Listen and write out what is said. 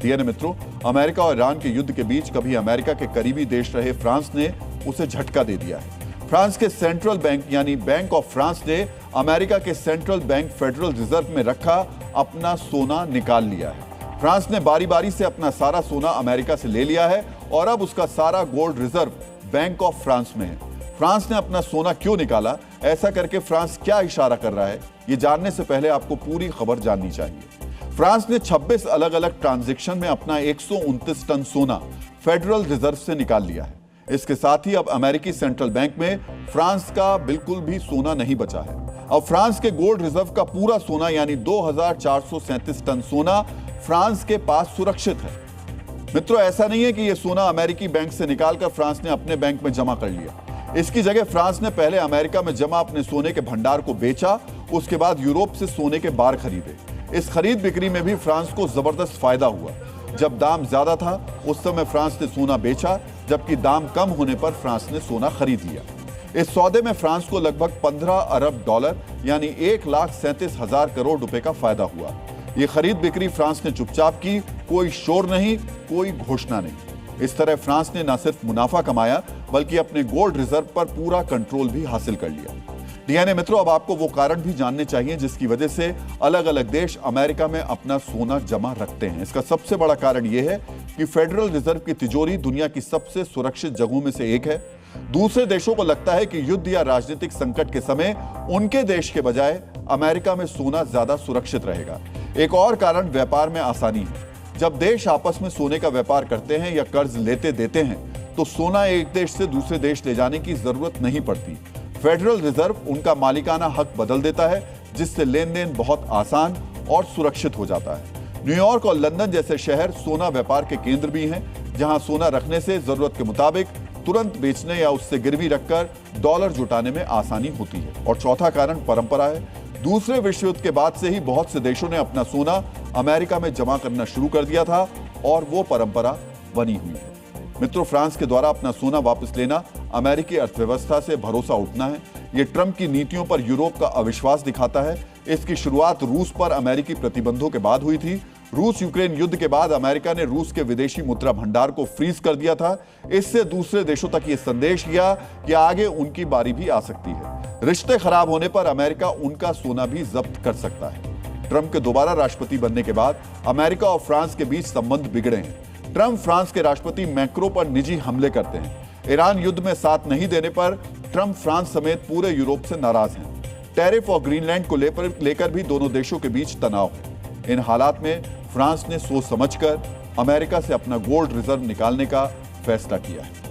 DNA मित्रों, America और Iran के युद्ध के बीच कभी अमेरिका के करीबी देश रहे फ्रांस ने उसे झटका दे दिया है। फ्रांस के सेंट्रल बैंक यानी बैंक ऑफ फ्रांस ने अमेरिका के सेंट्रल बैंक फेडरल रिजर्व में रखा अपना सोना निकाल लिया है। फ्रांस ने बारी बारी से अपना सारा सोना अमेरिका से ले लिया है और अब उसका सारा gold reserve bank of France में है। फ्रांस ने अपना सोना क्यों निकाला, ऐसा करके फ्रांस क्या इशारा कर रहा है, ये जानने से पहले आपको पूरी खबर जाननी चाहिए। फ्रांस ने 26 अलग अलग ट्रांजैक्शन में अपना 129 टन सोना फेडरल रिजर्व से निकाल लिया है। इसके साथ ही अब अमेरिकी सेंट्रल बैंक में फ्रांस का बिल्कुल भी सोना नहीं बचा है। अब फ्रांस के गोल्ड रिजर्व का पूरा सोना यानी 2437 टन सोना फ्रांस के पास सुरक्षित है। मित्रों, ऐसा नहीं है कि यह सोना अमेरिकी बैंक से निकालकर फ्रांस ने अपने बैंक में जमा कर लिया। इसकी जगह फ्रांस ने पहले अमेरिका में जमा अपने सोने के भंडार को बेचा, उसके बाद यूरोप से सोने के बार खरीदे। इस खरीद बिक्री में भी फ्रांस को जबरदस्त फायदा हुआ। जब दाम ज्यादा था उस समय फ्रांस ने सोना बेचा, जबकि दाम कम होने पर फ्रांस ने सोना खरीद लिया। इस सौदे में फ्रांस को लगभग 15 अरब डॉलर यानी 1,37,000 करोड़ रुपए का फायदा हुआ। यह खरीद बिक्री फ्रांस ने चुपचाप की, कोई शोर नहीं, कोई घोषणा नहीं। इस तरह फ्रांस ने न सिर्फ मुनाफा कमाया बल्कि अपने गोल्ड रिजर्व पर पूरा कंट्रोल भी हासिल कर लिया। डीएनए मित्रों, अब आपको वो कारण भी जानने चाहिए जिसकी वजह से अलग अलग देश अमेरिका में अपना सोना जमा रखते हैं। इसका सबसे बड़ा कारण यह है कि फेडरल रिजर्व की तिजोरी दुनिया की सबसे सुरक्षित जगहों में से एक है। दूसरे देशों को लगता है कि युद्ध या राजनीतिक संकट के समय उनके देश के बजाय अमेरिका में सोना ज्यादा सुरक्षित रहेगा। एक और कारण व्यापार में आसानी है। जब देश आपस में सोने का व्यापार करते हैं या कर्ज लेते देते हैं तो सोना एक देश से दूसरे देश ले जाने की जरूरत नहीं पड़ती। फेडरल रिजर्व उनका मालिकाना हक बदल देता है, जिससे लेन देन बहुत आसान और सुरक्षित हो जाता है। न्यूयॉर्क और लंदन जैसे शहर सोना व्यापार के केंद्र भी हैं, जहां सोना रखने से जरूरत के मुताबिक तुरंत बेचने या उससे गिरवी रखकर डॉलर जुटाने में आसानी होती है। और चौथा कारण परंपरा है। दूसरे विश्व युद्ध के बाद से ही बहुत से देशों ने अपना सोना अमेरिका में जमा करना शुरू कर दिया था और वो परंपरा बनी हुई है। मित्रों, फ्रांस के द्वारा अपना सोना वापस लेना अमेरिकी अर्थव्यवस्था से भरोसा उठना है। ये ट्रंप की नीतियों पर यूरोप का अविश्वास दिखाता है। इसकी शुरुआत रूस पर अमेरिकी प्रतिबंधों के बाद हुई थी। रूस यूक्रेन युद्ध के बाद अमेरिका ने रूस के विदेशी मुद्रा भंडार को फ्रीज कर दिया था। इससे दूसरे देशों तक ये संदेश गया कि आगे उनकी बारी भी आ सकती है। रिश्ते खराब होने पर अमेरिका उनका सोना भी जब्त कर सकता है। ट्रंप के दोबारा राष्ट्रपति बनने के बाद अमेरिका और फ्रांस के बीच संबंध बिगड़े हैं। ट्रंप फ्रांस के राष्ट्रपति मैक्रो पर निजी हमले करते हैं। ईरान युद्ध में साथ नहीं देने पर ट्रंप फ्रांस समेत पूरे यूरोप से नाराज हैं। टैरिफ और ग्रीनलैंड को लेकर भी दोनों देशों के बीच तनाव है। इन हालात में फ्रांस ने सोच समझकर अमेरिका से अपना गोल्ड रिजर्व निकालने का फैसला किया है।